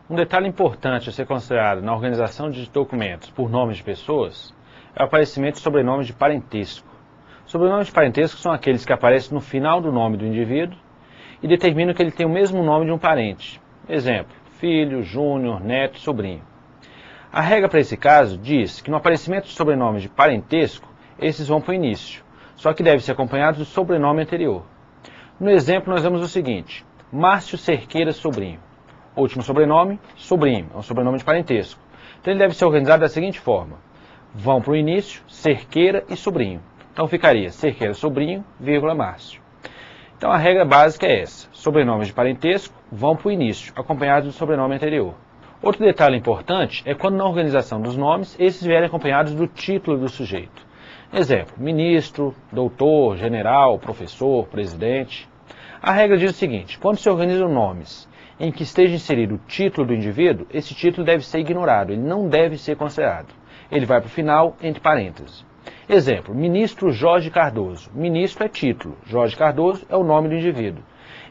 Um detalhe importante a ser considerado na organização de documentos por nomes de pessoas é o aparecimento de sobrenomes de parentesco. Sobrenomes de parentesco são aqueles que aparecem no final do nome do indivíduo e determinam que ele tem o mesmo nome de um parente. Exemplo, filho, júnior, neto, sobrinho. A regra para esse caso diz que no aparecimento de sobrenomes de parentesco, esses vão para o início, só que deve ser acompanhados do sobrenome anterior. No exemplo, nós vemos o seguinte: Márcio Cerqueira Sobrinho. Último sobrenome, sobrinho, é um sobrenome de parentesco. Então ele deve ser organizado da seguinte forma: vão para o início, Cerqueira e sobrinho. Então ficaria Cerqueira Sobrinho, vírgula Márcio. Então a regra básica é essa: sobrenomes de parentesco vão para o início, acompanhados do sobrenome anterior. Outro detalhe importante é quando na organização dos nomes, esses vierem acompanhados do título do sujeito. Exemplo, ministro, doutor, general, professor, presidente. A regra diz o seguinte: quando se organizam nomes em que esteja inserido o título do indivíduo, esse título deve ser ignorado, ele não deve ser considerado. Ele vai para o final, entre parênteses. Exemplo, ministro Jorge Cardoso. Ministro é título, Jorge Cardoso é o nome do indivíduo.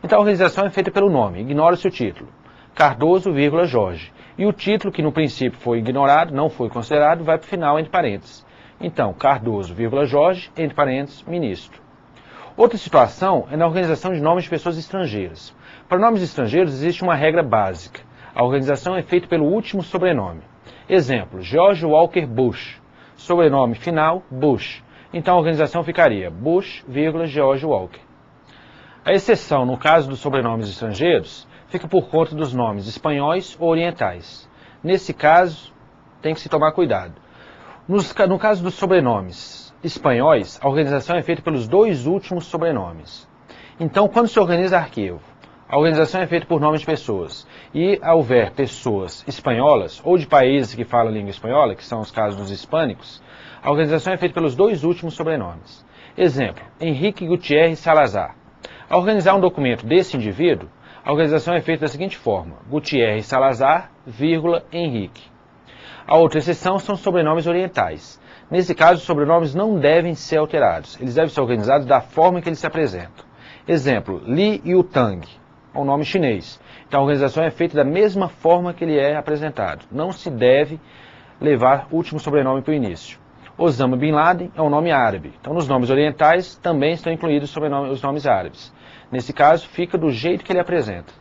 Então a organização é feita pelo nome, ignora-se o título. Cardoso, vírgula, Jorge. E o título, que no princípio foi ignorado, não foi considerado, vai para o final, entre parênteses. Então, Cardoso, vírgula, Jorge, entre parênteses, ministro. Outra situação é na organização de nomes de pessoas estrangeiras. Para nomes estrangeiros existe uma regra básica. A organização é feita pelo último sobrenome. Exemplo, George Walker Bush. Sobrenome final, Bush. Então a organização ficaria Bush, vírgula, George Walker. A exceção, no caso dos sobrenomes estrangeiros, fica por conta dos nomes espanhóis ou orientais. Nesse caso, tem que se tomar cuidado. No caso dos sobrenomes espanhóis, a organização é feita pelos dois últimos sobrenomes. Então, quando se organiza arquivo, a organização é feita por nomes de pessoas. E houver pessoas espanholas, ou de países que falam a língua espanhola, que são os casos dos hispânicos, a organização é feita pelos dois últimos sobrenomes. Exemplo, Henrique Gutierrez Salazar. Ao organizar um documento desse indivíduo, a organização é feita da seguinte forma: Gutierrez Salazar, vírgula, Henrique. A outra exceção são sobrenomes orientais. Nesse caso, os sobrenomes não devem ser alterados. Eles devem ser organizados da forma que eles se apresentam. Exemplo, Li Yutang, é um nome chinês. Então a organização é feita da mesma forma que ele é apresentado. Não se deve levar o último sobrenome para o início. Osama Bin Laden é um nome árabe. Então nos nomes orientais também estão incluídos os nomes árabes. Nesse caso, fica do jeito que ele apresenta.